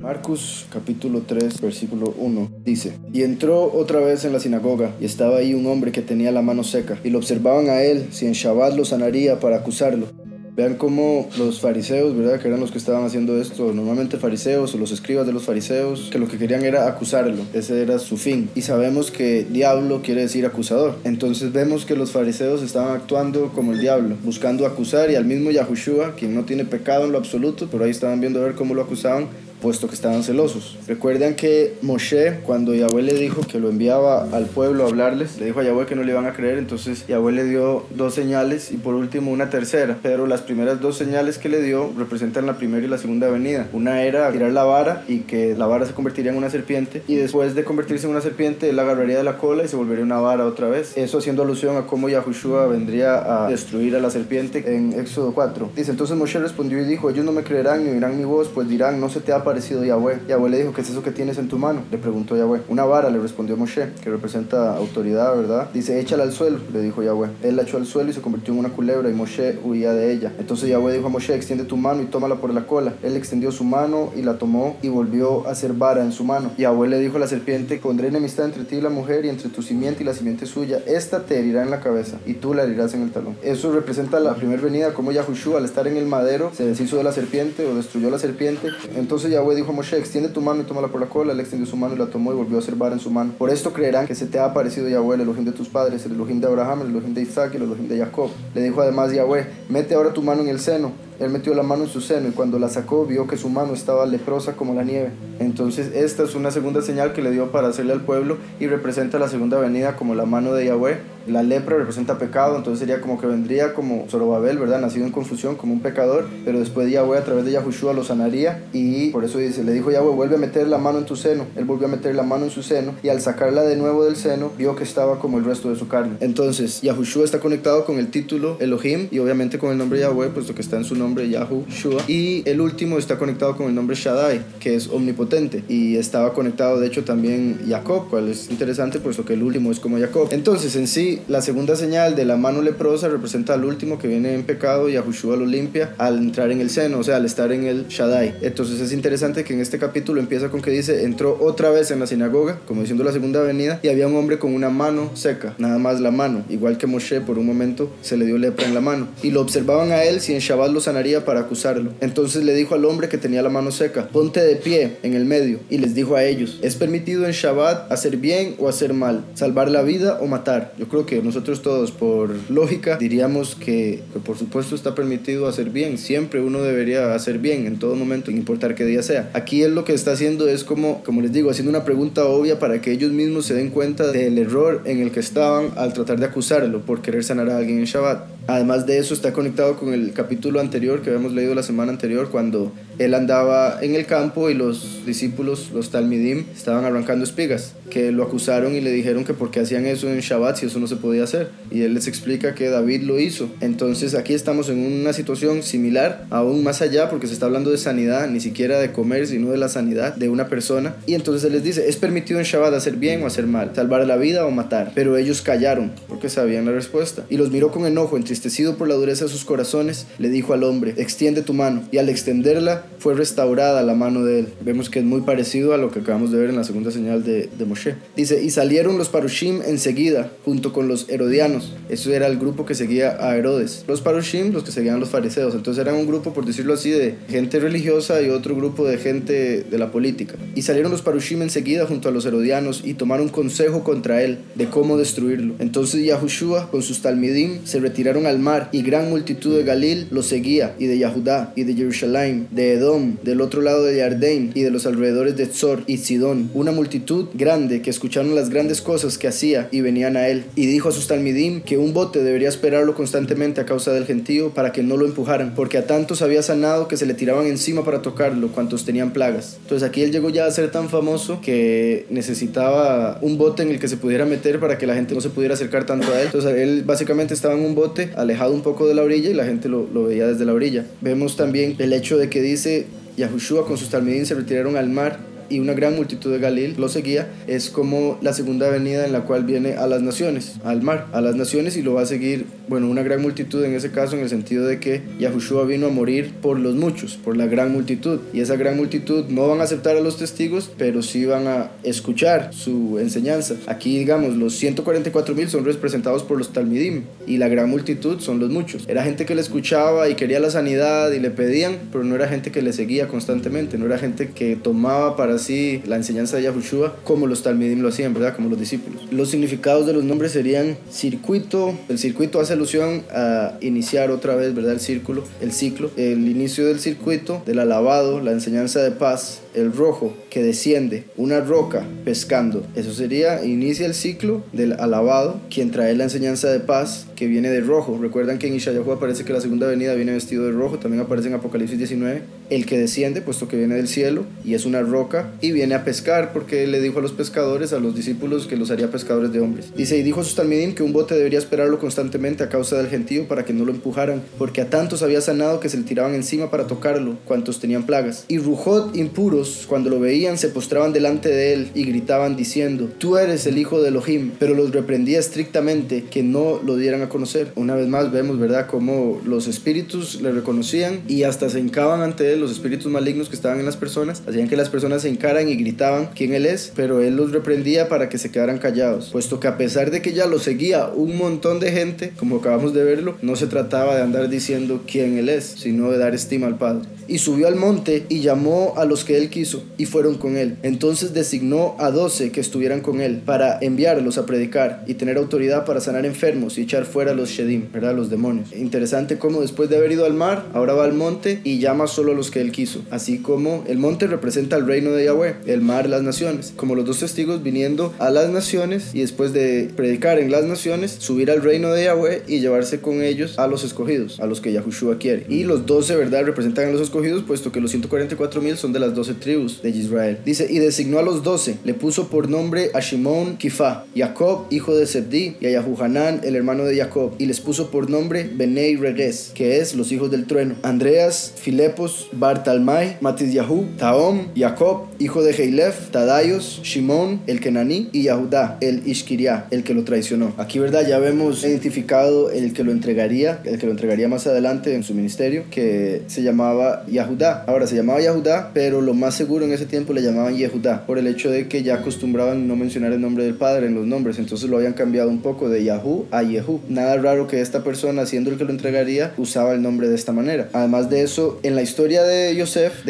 Marcos capítulo 3 versículo 1 dice: Y entró otra vez en la sinagoga, y estaba ahí un hombre que tenía la mano seca, y lo observaban a él si en Shabbat lo sanaría para acusarlo. Vean cómo los fariseos, ¿verdad?, que eran los que estaban haciendo esto, normalmente fariseos o los escribas de los fariseos, que lo que querían era acusarlo, ese era su fin. Y sabemos que diablo quiere decir acusador. Entonces vemos que los fariseos estaban actuando como el diablo, buscando acusar, y al mismo Yahushua, quien no tiene pecado en lo absoluto, pero ahí estaban viendo a ver cómo lo acusaban, puesto que estaban celosos. Recuerdan que Moshe, cuando Yahweh le dijo que lo enviaba al pueblo a hablarles, le dijo a Yahweh que no le iban a creer, entonces Yahweh le dio dos señales y por último una tercera, pero las primeras dos señales que le dio representan la primera y la segunda venida. Una era tirar la vara y que la vara se convertiría en una serpiente, y después de convertirse en una serpiente él la agarraría de la cola y se volvería una vara otra vez, eso haciendo alusión a cómo Yahushua vendría a destruir a la serpiente en Éxodo 4. Dice: entonces Moshe respondió y dijo: ellos no me creerán ni oirán mi voz, pues dirán: no se te ha parecido Yahweh. Yahweh le dijo: ¿qué es eso que tienes en tu mano? Le preguntó Yahweh. Una vara, le respondió Moshe, que representa autoridad, ¿verdad? Dice: échala al suelo, le dijo Yahweh. Él la echó al suelo y se convirtió en una culebra, y Moshe huía de ella. Entonces Yahweh dijo a Moshe: extiende tu mano y tómala por la cola. Él extendió su mano y la tomó, y volvió a ser vara en su mano. Yahweh le dijo a la serpiente: pondré enemistad entre ti y la mujer, y entre tu simiente y la simiente suya. Esta te herirá en la cabeza, y tú la herirás en el talón. Eso representa la primera venida, como Yahushua, al estar en el madero, se deshizo de la serpiente o destruyó la serpiente. Entonces Yahweh dijo a Moshe: extiende tu mano y tómala por la cola. Él extendió su mano y la tomó, y volvió a ser vara en su mano. Por esto creerán que se te ha aparecido Yahweh, el Elohim de tus padres, el Elohim de Abraham, el Elohim de Isaac y el Elohim de Jacob. Le dijo además Yahweh: mete ahora tu mano en el seno. Él metió la mano en su seno, y cuando la sacó vio que su mano estaba leprosa como la nieve. Entonces esta es una segunda señal que le dio para hacerle al pueblo, y representa la segunda venida como la mano de Yahweh. La lepra representa pecado, entonces sería como que vendría como Zorobabel, ¿verdad?, nacido en confusión como un pecador, pero después Yahweh a través de Yahushua lo sanaría. Y por eso dice, le dijo Yahweh: vuelve a meter la mano en tu seno. Él volvió a meter la mano en su seno, y al sacarla de nuevo del seno vio que estaba como el resto de su carne. Entonces Yahushua está conectado con el título Elohim, y obviamente con el nombre Yahweh, puesto que está en su nombre Yahushua. Y el último está conectado con el nombre Shaddai, que es omnipotente, y estaba conectado de hecho también Jacob, cual es interesante puesto que el último es como Jacob. Entonces en sí la segunda señal de la mano leprosa representa al último que viene en pecado, y Yahushua lo limpia al entrar en el seno, o sea, al estar en el Shaddai. Entonces es interesante que en este capítulo empieza con que dice: entró otra vez en la sinagoga, como diciendo la segunda venida, y había un hombre con una mano seca, nada más la mano, igual que Moshe por un momento se le dio lepra en la mano, y lo observaban a él si en Shabbat lo sanaría para acusarlo. Entonces le dijo al hombre que tenía la mano seca: ponte de pie en el medio. Y les dijo a ellos: ¿es permitido en Shabbat hacer bien o hacer mal, salvar la vida o matar? Yo creo que nosotros todos por lógica diríamos que por supuesto está permitido hacer bien. Siempre uno debería hacer bien en todo momento, sin importar qué día sea. Aquí él lo que está haciendo es como les digo, haciendo una pregunta obvia para que ellos mismos se den cuenta del error en el que estaban al tratar de acusarlo por querer sanar a alguien en Shabbat. Además de eso está conectado con el capítulo anterior que habíamos leído la semana anterior, cuando él andaba en el campo y los discípulos, los talmidim, estaban arrancando espigas, que lo acusaron y le dijeron que por qué hacían eso en Shabbat si eso no se podía hacer, y él les explica que David lo hizo. Entonces aquí estamos en una situación similar, aún más allá, porque se está hablando de sanidad, ni siquiera de comer, sino de la sanidad de una persona. Y entonces él les dice: ¿es permitido en Shabbat hacer bien o hacer mal, salvar la vida o matar? Pero ellos callaron porque sabían la respuesta, y los miró con enojo, entristecido por la dureza de sus corazones. Le dijo al hombre: extiende tu mano, y al extenderla fue restaurada la mano de él. Vemos que es muy parecido a lo que acabamos de ver en la segunda señal de Moshe. Dice: y salieron los parushim enseguida junto con los herodianos. Eso era el grupo que seguía a Herodes. Los parushim, los que seguían a los fariseos. Entonces eran un grupo, por decirlo así, de gente religiosa y otro grupo de gente de la política. Y salieron los parushim enseguida junto a los herodianos y tomaron consejo contra él de cómo destruirlo. Entonces Yahushua con sus talmidim se retiraron al mar, y gran multitud de Galil lo seguía, y de Yahudá, y de Jerusalén, de Edom, del otro lado de Yardén, y de los alrededores de Tzor y Sidón, una multitud grande que escucharon las grandes cosas que hacía y venían a él. Y dijo a sus talmidim que un bote debería esperarlo constantemente a causa del gentío, para que no lo empujaran, porque a tantos había sanado que se le tiraban encima para tocarlo cuantos tenían plagas. Entonces aquí él llegó ya a ser tan famoso que necesitaba un bote en el que se pudiera meter para que la gente no se pudiera acercar tanto a él. Entonces él básicamente estaba en un bote alejado un poco de la orilla, y la gente lo veía desde la orilla. Vemos también el hecho de que dice: Yahushua con sus talmidim se retiraron al mar, y una gran multitud de Galil lo seguía, es como la segunda venida en la cual viene a las naciones, al mar, a las naciones, y lo va a seguir, bueno, una gran multitud en ese caso, en el sentido de que Yahushua vino a morir por los muchos, por la gran multitud, y esa gran multitud no van a aceptar a los testigos, pero sí van a escuchar su enseñanza. Aquí, digamos, los 144,000 son representados por los talmidim, y la gran multitud son los muchos. Era gente que le escuchaba y quería la sanidad y le pedían, pero no era gente que le seguía constantemente, no era gente que tomaba para sí la enseñanza de Yahushua como los talmidim lo hacían, ¿verdad? Como los discípulos. Los significados de los nombres serían circuito. El circuito hace alusión a iniciar otra vez, ¿verdad? El ciclo. El inicio del circuito, del alabado, la enseñanza de paz. El rojo, que desciende, una roca pescando. Eso sería, inicia el ciclo del alabado, quien trae la enseñanza de paz, que viene de rojo. Recuerdan que en Ishayahu aparece que la segunda venida viene vestido de rojo, también aparece en Apocalipsis 19. El que desciende, puesto que viene del cielo, y es una roca, y viene a pescar, porque le dijo a los pescadores, a los discípulos, que los haría pescadores de hombres. Dice, y dijo a sus talmidim que un bote debería esperarlo constantemente a causa del gentío, para que no lo empujaran, porque a tantos había sanado que se le tiraban encima para tocarlo, cuantos tenían plagas. Y Rujot impuros, cuando lo veían, se postraban delante de él y gritaban diciendo, tú eres el hijo de Elohim, pero los reprendía estrictamente que no lo dieran a conocer. Una vez más vemos, ¿verdad?, cómo los espíritus le reconocían y hasta se hincaban ante él. Los espíritus malignos que estaban en las personas hacían que las personas se hincaran y gritaban quién él es, pero él los reprendía para que se quedaran callados, puesto que a pesar de que ya lo seguía un montón de gente, como acabamos de verlo, no se trataba de andar diciendo quién él es, sino de dar estima al Padre. Y subió al monte y llamó a los que él quiso, y fueron con él. Entonces designó a 12 que estuvieran con él, para enviarlos a predicar y tener autoridad para sanar enfermos y echar fuera a los shedim, ¿verdad?, los demonios. Interesante cómo después de haber ido al mar, ahora va al monte y llama solo a los que él quiso. Así como el monte representa el reino de Yahweh, el mar las naciones, como los dos testigos viniendo a las naciones y después de predicar en las naciones, subir al reino de Yahweh y llevarse con ellos a los escogidos, a los que Yahushua quiere. Y los 12, ¿verdad?, representan a los escogidos, puesto que los 144,000 son de las 12 tribus de Israel. Dice, y designó a los 12, le puso por nombre a Shimón Kifá, Jacob, hijo de Zebdí, y a Yahuhanán, el hermano de Jacob, y les puso por nombre Benei Reges, que es los hijos del trueno, Andreas, Filipos, Bartalmai, Matisyahu, Tahom, Jacob, hijo de Heilef, Tadaios, Shimón, el Kenaní, y Yahudá, el Ishkiriá, el que lo traicionó. Aquí, ¿verdad?, ya vemos identificado el que lo entregaría más adelante en su ministerio, que se llamaba Yahudá. Ahora se llamaba Yahudá, pero lo más seguro en ese tiempo le llamaban Yehudá, por el hecho de que ya acostumbraban no mencionar el nombre del padre en los nombres, entonces lo habían cambiado un poco de Yahú a Yehú. Nada raro que esta persona, siendo el que lo entregaría, usaba el nombre de esta manera. Además de eso, en la historia de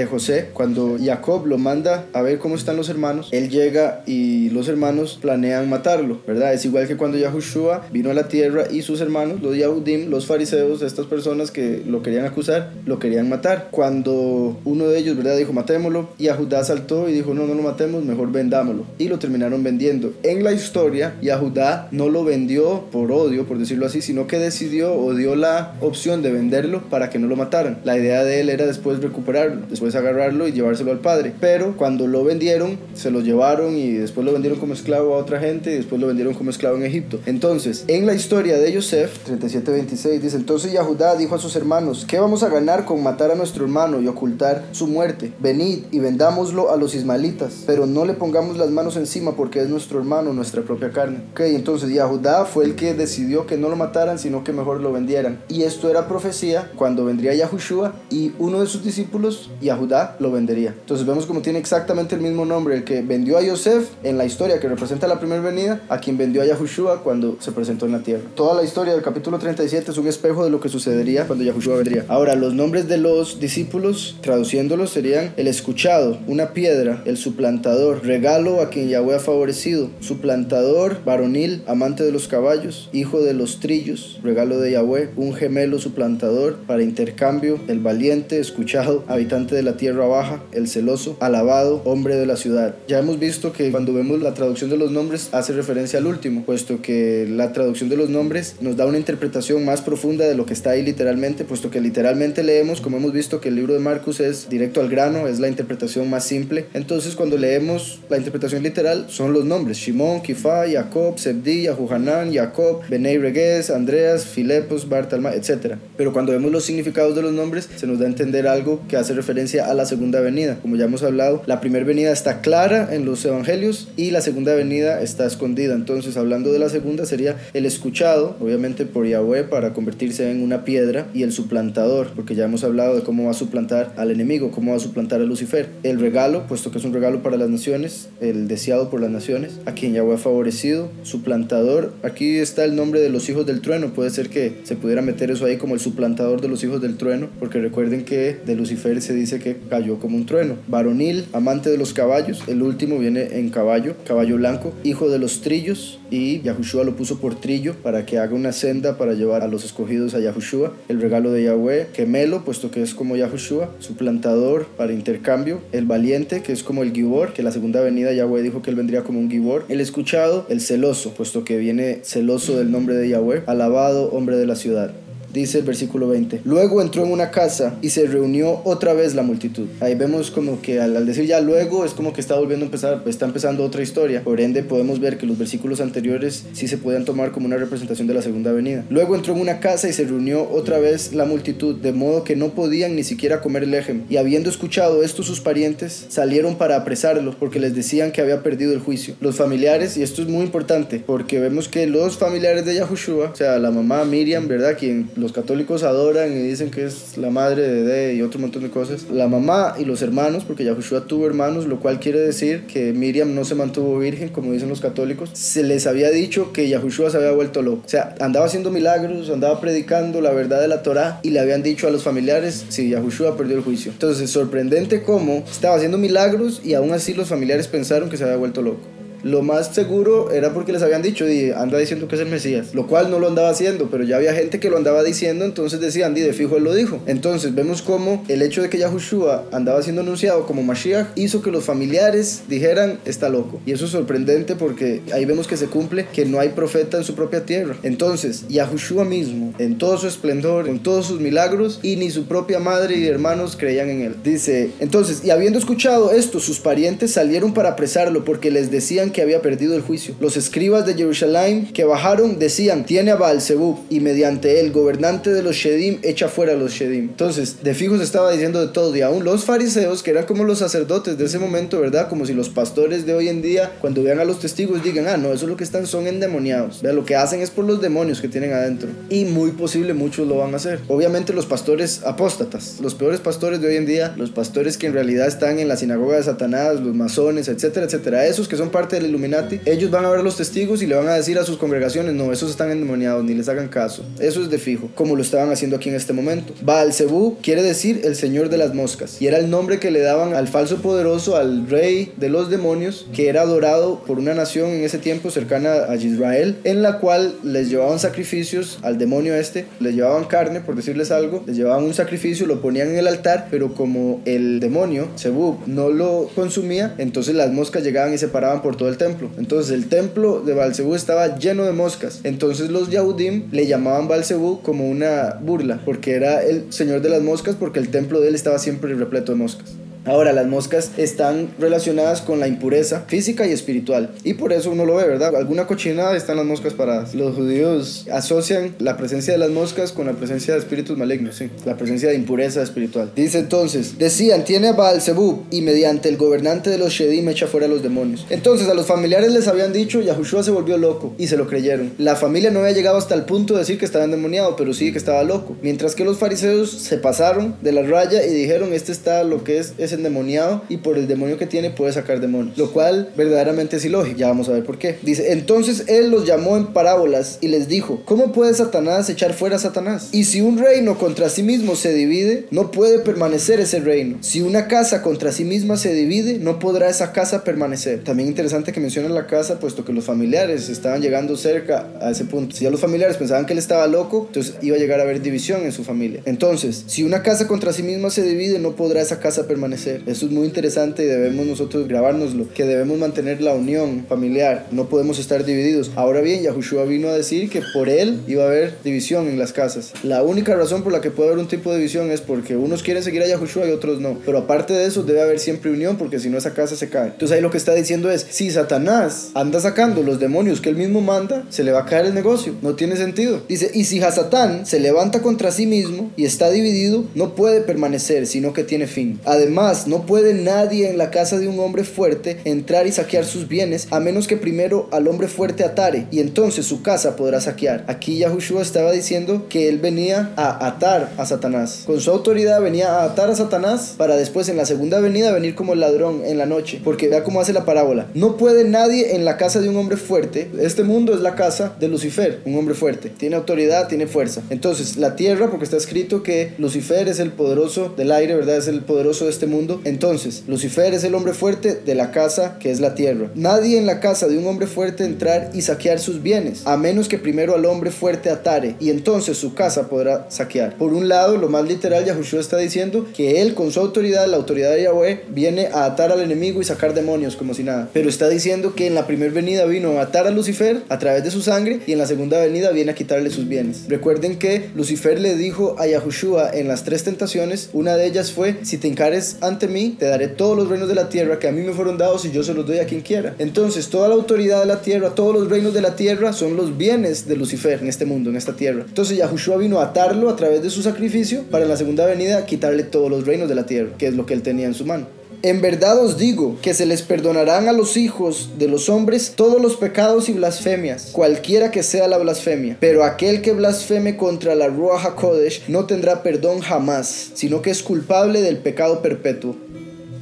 José, cuando Jacob lo manda a ver cómo están los hermanos, él llega y los hermanos planean matarlo, ¿verdad? Es igual que cuando Yahushua vino a la tierra y sus hermanos, los Yahudim, los fariseos, estas personas que lo querían acusar, lo querían matar. Cuando uno de ellos, ¿verdad?, dijo matémoslo, Yahudá saltó y dijo no lo matemos, mejor vendámoslo, y lo terminaron vendiendo. En la historia, Yahudá no lo vendió por odio, por decirlo así, sino que decidió o dio la opción de venderlo para que no lo mataran. La idea de él era después recuperarlo, después agarrarlo y llevárselo al padre, pero cuando lo vendieron, se lo llevaron y después lo vendieron como esclavo a otra gente y después lo vendieron como esclavo en Egipto. Entonces, en la historia de Yosef 37:26 dice, entonces Yahudá dijo a sus hermanos, ¿qué vamos a ganar con matar a nuestro hermano y ocultar su muerte? Venid y vendámoslo a los ismaelitas, pero no le pongamos las manos encima porque es nuestro hermano, nuestra propia carne. Ok, entonces Yahudá fue el que decidió que no lo mataran, sino que mejor lo vendieran. Y esto era profecía cuando vendría Yahushua y uno de sus discípulos, Yahudá, lo vendería. Entonces vemos como tiene exactamente el mismo nombre, el que vendió a Yosef en la historia que representa la primera venida, a quien vendió a Yahushua cuando se presentó en la tierra. Toda la historia del capítulo 37 es un espejo de lo que sucedería cuando Yahushua vendría. Ahora, los nombres de los discípulos, traduciéndolos, serían el escuchado, una piedra, el suplantador, regalo a quien Yahweh ha favorecido, suplantador, varonil, amante de los caballos, hijo de los trillos, regalo de Yahweh, un gemelo suplantador, para intercambio, el valiente, escuchado, habitante de la tierra baja, el celoso, alabado, hombre de la ciudad. Ya hemos visto que cuando vemos la traducción de los nombres hace referencia al último, puesto que la traducción de los nombres nos da una interpretación más profunda de lo que está ahí literalmente, puesto que literalmente leemos, como hemos visto, que el libro de Marcos es directo al grano, es la interpretación más simple. Entonces cuando leemos la interpretación literal son los nombres: Shimón, Kifá, Jacob, Zebdí, Yahuhanán, Jacob, Benei Regués, Andreas, Filipos, Bartalma, etc. Pero cuando vemos los significados de los nombres se nos da a entender algo que hace referencia a la segunda venida. Como ya hemos hablado, la primera venida está clara en los evangelios y la segunda venida está escondida. Entonces, hablando de la segunda, sería el escuchado, obviamente por Yahweh, para convertirse en una piedra, y el suplantador, porque ya hemos hablado de cómo va a suplantar al enemigo, cómo va a suplantar a Lucifer. El regalo, puesto que es un regalo para las naciones, el deseado por las naciones, a quien Yahweh ha favorecido. Suplantador, aquí está el nombre de los hijos del trueno. Puede ser que se pudiera meter eso ahí como el suplantador de los hijos del trueno, porque recuerden que de Lucifer se dice que cayó como un trueno. Varonil, amante de los caballos, el último viene en caballo, caballo blanco, hijo de los trillos, y Yahushua lo puso por trillo para que haga una senda para llevar a los escogidos a Yahushua. El regalo de Yahweh, gemelo, puesto que es como Yahushua. Suplantador, para intercambio. El valiente, que es como el Gibor, que la segunda venida Yahweh dijo que él vendría como un Gibor. El escuchado, el celoso, puesto que viene celoso del nombre de Yahweh. Alabado, hombre de la ciudad. Dice el versículo 20: luego entró en una casa y se reunió otra vez la multitud. Ahí vemos como que al decir ya luego es como que está volviendo a empezar, está empezando otra historia. Por ende podemos ver que los versículos anteriores sí se pueden tomar como una representación de la segunda venida. Luego entró en una casa y se reunió otra vez la multitud, de modo que no podían ni siquiera comer lejem. Y habiendo escuchado esto, sus parientes salieron para apresarlo, porque les decían que había perdido el juicio. Los familiares, y esto es muy importante, porque vemos que los familiares de Yahushua, o sea, la mamá Miriam, ¿verdad?, quien los católicos adoran y dicen que es la madre de Ede y otro montón de cosas, la mamá y los hermanos, porque Yahushua tuvo hermanos, lo cual quiere decir que Miriam no se mantuvo virgen, como dicen los católicos. Se les había dicho que Yahushua se había vuelto loco, o sea, andaba haciendo milagros, andaba predicando la verdad de la Torá, y le habían dicho a los familiares: sí, Yahushua perdió el juicio. Entonces, sorprendente cómo estaba haciendo milagros y aún así los familiares pensaron que se había vuelto loco. Lo más seguro era porque les habían dicho: anda diciendo que es el Mesías, lo cual no lo andaba haciendo, pero ya había gente que lo andaba diciendo, entonces decían: de fijo él lo dijo. Entonces vemos cómo el hecho de que Yahushua andaba siendo anunciado como Mashiach hizo que los familiares dijeran: está loco. Y eso es sorprendente porque ahí vemos que se cumple que no hay profeta en su propia tierra. Entonces Yahushua mismo, en todo su esplendor, con todos sus milagros, y ni su propia madre y hermanos creían en él. Dice entonces: y habiendo escuchado esto, sus parientes salieron para apresarlo, porque les decían que había perdido el juicio. Los escribas de Jerusalén que bajaron decían: tiene a Baal-Zebub, y mediante él, gobernante de los Shedim, echa fuera a los Shedim. Entonces, de fijo se estaba diciendo de todo, y aún los fariseos, que eran como los sacerdotes de ese momento, ¿verdad?, como si los pastores de hoy en día, cuando vean a los testigos, digan: no, eso es lo que están, son endemoniados. Vea, lo que hacen es por los demonios que tienen adentro. Y muy posible muchos lo van a hacer. Obviamente los pastores apóstatas, los peores pastores de hoy en día, los pastores que en realidad están en la sinagoga de Satanás, los masones, etcétera, etcétera, esos que son parte del Illuminati, ellos van a ver a los testigos y le van a decir a sus congregaciones: no, esos están endemoniados, ni les hagan caso. Eso es de fijo, como lo estaban haciendo aquí en este momento. Baal-Zebub quiere decir el señor de las moscas, y era el nombre que le daban al falso poderoso, al rey de los demonios, que era adorado por una nación en ese tiempo cercana a Israel, en la cual les llevaban sacrificios al demonio este, les llevaban carne, por decirles algo, les llevaban un sacrificio, lo ponían en el altar, pero como el demonio, Zebub, no lo consumía, entonces las moscas llegaban y se paraban por todo el templo. Entonces el templo de Baal-Zebub estaba lleno de moscas. Entonces los Yahudim le llamaban Baal-Zebub como una burla, porque era el señor de las moscas, porque el templo de él estaba siempre repleto de moscas. Ahora, las moscas están relacionadas con la impureza física y espiritual, y por eso uno lo ve, ¿verdad? Alguna cochinada están las moscas paradas. Los judíos asocian la presencia de las moscas con la presencia de espíritus malignos, sí, la presencia de impureza espiritual. Dice entonces: decían: tiene a Baal-Zebub, y mediante el gobernante de los Shedim echa fuera a los demonios. Entonces a los familiares les habían dicho: Yahushua se volvió loco, y se lo creyeron. La familia no había llegado hasta el punto de decir que estaba endemoniado, pero sí que estaba loco. Mientras que los fariseos se pasaron de la raya y dijeron: este está lo que es endemoniado, y por el demonio que tiene puede sacar demonios, lo cual verdaderamente es ilógico. Ya vamos a ver por qué. Dice: entonces él los llamó en parábolas y les dijo: ¿cómo puede Satanás echar fuera a Satanás? Y si un reino contra sí mismo se divide, no puede permanecer ese reino. Si una casa contra sí misma se divide, no podrá esa casa permanecer. También interesante que menciona la casa, puesto que los familiares estaban llegando cerca a ese punto. Si ya los familiares pensaban que él estaba loco, entonces iba a llegar a haber división en su familia. Entonces, si una casa contra sí misma se divide, no podrá esa casa permanecer. permanecer. Eso es muy interesante y debemos nosotros grabárnoslo, que debemos mantener la unión familiar, no podemos estar divididos. Ahora bien, Yahushua vino a decir que por él iba a haber división en las casas. La única razón por la que puede haber un tipo de división es porque unos quieren seguir a Yahushua y otros no, pero aparte de eso debe haber siempre unión, porque si no esa casa se cae. Entonces ahí lo que está diciendo es, si Satanás anda sacando los demonios que él mismo manda, se le va a caer el negocio, no tiene sentido. Dice, y si Hasatán se levanta contra sí mismo y está dividido, no puede permanecer, sino que tiene fin. Además, no puede nadie en la casa de un hombre fuerte entrar y saquear sus bienes, a menos que primero al hombre fuerte atare, y entonces su casa podrá saquear. Aquí Yahushua estaba diciendo que él venía a atar a Satanás. Con su autoridad venía a atar a Satanás para después en la segunda venida venir como el ladrón en la noche. Porque vea cómo hace la parábola. No puede nadie en la casa de un hombre fuerte. Este mundo es la casa de Lucifer, un hombre fuerte. Tiene autoridad, tiene fuerza. Entonces la tierra, porque está escrito que Lucifer es el poderoso del aire, ¿verdad? Es el poderoso de este mundo. Entonces Lucifer es el hombre fuerte de la casa que es la tierra. Nadie en la casa de un hombre fuerte entrar y saquear sus bienes, a menos que primero al hombre fuerte atare, y entonces su casa podrá saquear. Por un lado, lo más literal, Yahushua está diciendo que él con su autoridad, la autoridad de Yahweh, viene a atar al enemigo y sacar demonios como si nada. Pero está diciendo que en la primera venida vino a atar a Lucifer a través de su sangre, y en la segunda venida viene a quitarle sus bienes. Recuerden que Lucifer le dijo a Yahushua en las 3 tentaciones, una de ellas fue, si te encares ante mí, te daré todos los reinos de la tierra que a mí me fueron dados y yo se los doy a quien quiera. Entonces toda la autoridad de la tierra, todos los reinos de la tierra son los bienes de Lucifer en este mundo, en esta tierra. Entonces Yahushua vino a atarlo a través de su sacrificio para en la segunda venida quitarle todos los reinos de la tierra, que es lo que él tenía en su mano. En verdad os digo que se les perdonarán a los hijos de los hombres todos los pecados y blasfemias, cualquiera que sea la blasfemia. Pero aquel que blasfeme contra la Ruach HaKodesh no tendrá perdón jamás, sino que es culpable del pecado perpetuo.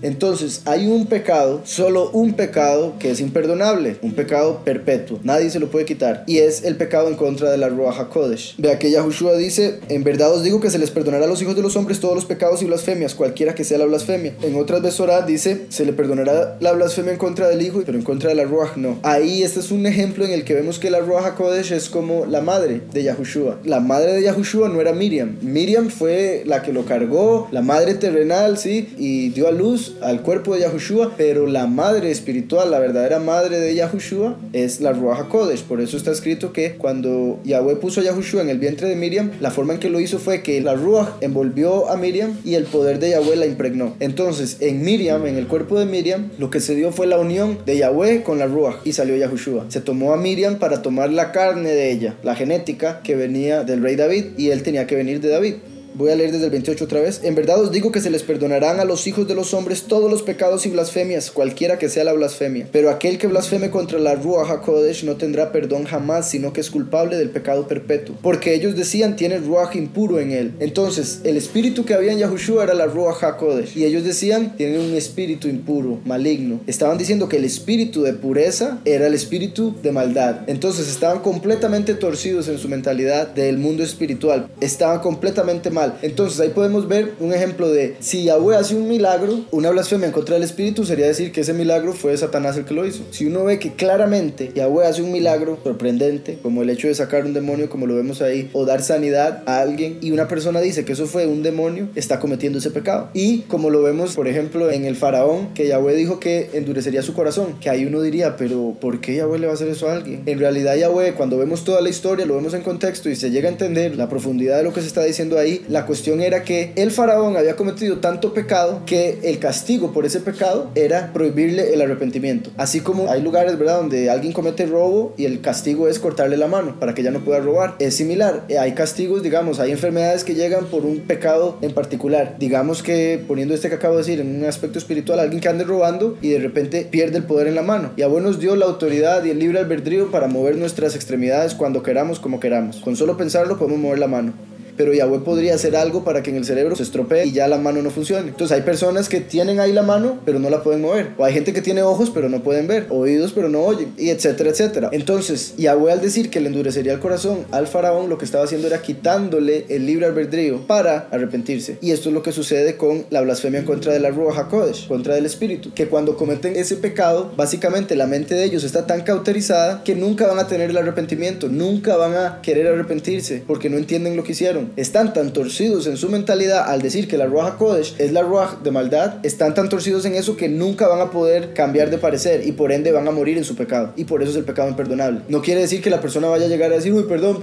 Entonces hay un pecado, solo un pecado que es imperdonable, un pecado perpetuo, nadie se lo puede quitar, y es el pecado en contra de la Ruach HaKodesh. Vea que Yahushua dice, en verdad os digo que se les perdonará a los hijos de los hombres todos los pecados y blasfemias, cualquiera que sea la blasfemia. En otras Besorá dice, se le perdonará la blasfemia en contra del hijo, pero en contra de la Ruach no. Ahí este es un ejemplo en el que vemos que la Ruach HaKodesh es como la madre de Yahushua. La madre de Yahushua no era Miriam. Miriam fue la que lo cargó, la madre terrenal, sí, y dio a luz al cuerpo de Yahushua, pero la madre espiritual, la verdadera madre de Yahushua es la Ruach HaKodesh. Por eso está escrito que cuando Yahweh puso a Yahushua en el vientre de Miriam, la forma en que lo hizo fue que la Ruach envolvió a Miriam y el poder de Yahweh la impregnó. Entonces en Miriam, en el cuerpo de Miriam, lo que se dio fue la unión de Yahweh con la Ruach y salió Yahushua. Se tomó a Miriam para tomar la carne de ella, la genética que venía del rey David, y él tenía que venir de David. Voy a leer desde el 28 otra vez. En verdad os digo que se les perdonarán a los hijos de los hombres todos los pecados y blasfemias, cualquiera que sea la blasfemia. Pero aquel que blasfeme contra la Ruach HaKodesh no tendrá perdón jamás, sino que es culpable del pecado perpetuo. Porque ellos decían, tiene Ruach impuro en él. Entonces, el espíritu que había en Yahushua era la Ruach HaKodesh. Y ellos decían, tiene un espíritu impuro, maligno. Estaban diciendo que el espíritu de pureza era el espíritu de maldad. Entonces, estaban completamente torcidos en su mentalidad del mundo espiritual. Estaban completamente mal. Entonces ahí podemos ver un ejemplo de si Yahweh hace un milagro, una blasfemia en contra del espíritu sería decir que ese milagro fue Satanás el que lo hizo. Si uno ve que claramente Yahweh hace un milagro sorprendente, como el hecho de sacar un demonio, como lo vemos ahí, o dar sanidad a alguien, y una persona dice que eso fue un demonio, está cometiendo ese pecado. Y como lo vemos por ejemplo en el faraón, que Yahweh dijo que endurecería su corazón, que ahí uno diría, pero ¿por qué Yahweh le va a hacer eso a alguien? En realidad Yahweh, cuando vemos toda la historia, lo vemos en contexto y se llega a entender la profundidad de lo que se está diciendo ahí. La cuestión era que el faraón había cometido tanto pecado que el castigo por ese pecado era prohibirle el arrepentimiento. Así como hay lugares, ¿verdad?, donde alguien comete robo y el castigo es cortarle la mano para que ya no pueda robar. Es similar. Hay castigos, digamos, hay enfermedades que llegan por un pecado en particular. Digamos que, poniendo este que acabo de decir en un aspecto espiritual, alguien que ande robando y de repente pierde el poder en la mano. Yahweh nos dio la autoridad y el libre albedrío para mover nuestras extremidades cuando queramos, como queramos. Con solo pensarlo podemos mover la mano. Pero Yahweh podría hacer algo para que en el cerebro se estropee y ya la mano no funcione. Entonces hay personas que tienen ahí la mano pero no la pueden mover, o hay gente que tiene ojos pero no pueden ver, oídos pero no oyen, y etcétera, etcétera. Entonces Yahweh, al decir que le endurecería el corazón al faraón, lo que estaba haciendo era quitándole el libre albedrío para arrepentirse. Y esto es lo que sucede con la blasfemia en contra de la Ruach HaKodesh, contra del espíritu, que cuando cometen ese pecado, básicamente la mente de ellos está tan cauterizada que nunca van a tener el arrepentimiento, nunca van a querer arrepentirse porque no entienden lo que hicieron. están tan torcidos en su mentalidad al decir que la Ruach HaKodesh es la Ruach de maldad, están tan torcidos en eso que nunca van a poder cambiar de parecer y por ende van a morir en su pecado, y por eso es el pecado imperdonable. No quiere decir que la persona vaya a llegar a decir, uy, perdón,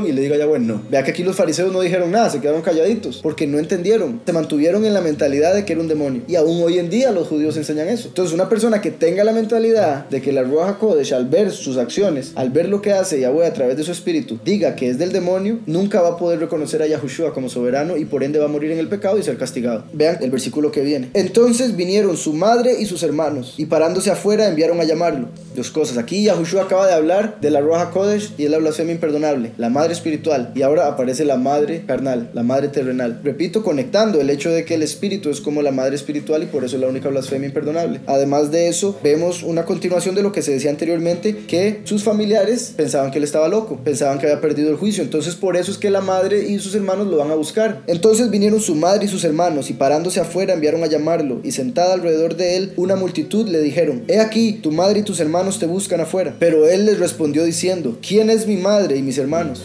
y le diga ya bueno, no. Vea que aquí los fariseos no dijeron nada, se quedaron calladitos, porque no entendieron, se mantuvieron en la mentalidad de que era un demonio, y aún hoy en día los judíos enseñan eso. Entonces una persona que tenga la mentalidad de que la Ruach HaKodesh, al ver sus acciones, al ver lo que hace Yahweh a través de su espíritu, diga que es del demonio, nunca va a poder reconocer a Yahushua como soberano y por ende va a morir en el pecado y ser castigado. Vean el versículo que viene. Entonces vinieron su madre y sus hermanos, y parándose afuera enviaron a llamarlo. Dos cosas. Aquí Yahushua acaba de hablar de la Ruach HaKodesh y es la blasfemia imperdonable, la madre espiritual, y ahora aparece la madre carnal, la madre terrenal. Repito, conectando el hecho de que el espíritu es como la madre espiritual y por eso es la única blasfemia imperdonable. Además de eso, vemos una continuación de lo que se decía anteriormente, que sus familiares pensaban que él estaba loco, pensaban que había perdido el juicio, entonces por eso es que la madre y sus hermanos lo van a buscar. Entonces vinieron su madre y sus hermanos, y parándose afuera enviaron a llamarlo, y sentada alrededor de él una multitud le dijeron, he aquí, tu madre y tus hermanos te buscan afuera. Pero él les respondió diciendo, ¿quién es mi madre y mis hermanos?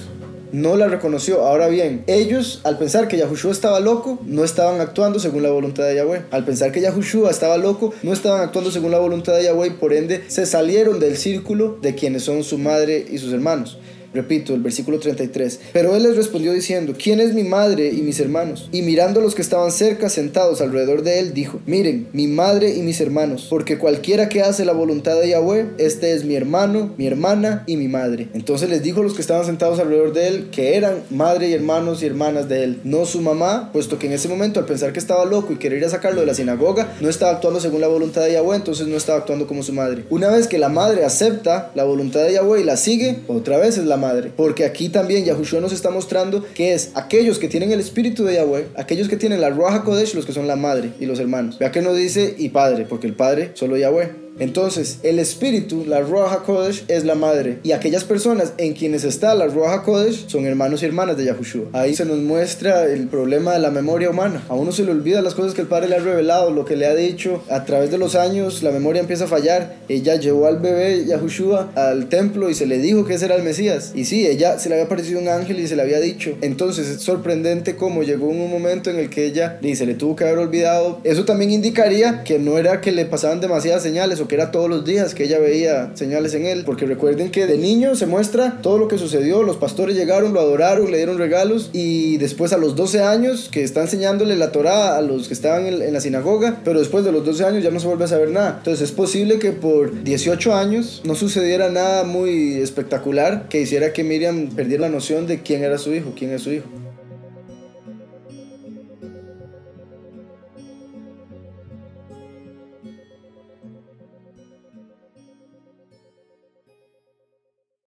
No la reconoció. Ahora bien, ellos, al pensar que Yahushua estaba loco, no estaban actuando según la voluntad de Yahweh. Al pensar que Yahushua estaba loco, no estaban actuando según la voluntad de Yahweh, y por ende se salieron del círculo de quienes son su madre y sus hermanos. Repito, el versículo 33. Pero él les respondió diciendo, ¿quién es mi madre y mis hermanos? Y mirando a los que estaban cerca, sentados alrededor de él, dijo, miren, mi madre y mis hermanos, porque cualquiera que hace la voluntad de Yahweh, este es mi hermano, mi hermana y mi madre. Entonces les dijo a los que estaban sentados alrededor de él, que eran madre y hermanos y hermanas de él, no su mamá, puesto que en ese momento, al pensar que estaba loco y querer ir a sacarlo de la sinagoga, no estaba actuando según la voluntad de Yahweh, entonces no estaba actuando como su madre. Una vez que la madre acepta la voluntad de Yahweh y la sigue, otra vez es la madre. Porque aquí también Yahushua nos está mostrando que es aquellos que tienen el espíritu de Yahweh, aquellos que tienen la Ruach HaKodesh, los que son la madre y los hermanos. Vea que no dice y padre, porque el padre solo Yahweh. Entonces, el espíritu, la Ruach HaKodesh, es la madre, y aquellas personas en quienes está la Ruach HaKodesh son hermanos y hermanas de Yahushua. Ahí se nos muestra el problema de la memoria humana. A uno se le olvida las cosas que el Padre le ha revelado, lo que le ha dicho. A través de los años la memoria empieza a fallar. Ella llevó al bebé Yahushua al templo y se le dijo que ese era el Mesías, y sí, ella se le había aparecido un ángel y se le había dicho. Entonces es sorprendente cómo llegó un momento en el que ella se le tuvo que haber olvidado. Eso también indicaría que no era que le pasaban demasiadas señales, que era todos los días que ella veía señales en él, porque recuerden que de niño se muestra todo lo que sucedió. Los pastores llegaron, lo adoraron, le dieron regalos, y después a los 12 años que está enseñándole la Torá a los que estaban en la sinagoga, pero después de los 12 años ya no se vuelve a saber nada. Entonces es posible que por 18 años no sucediera nada muy espectacular que hiciera que Miriam perdiera la noción de quién era su hijo, quién es su hijo.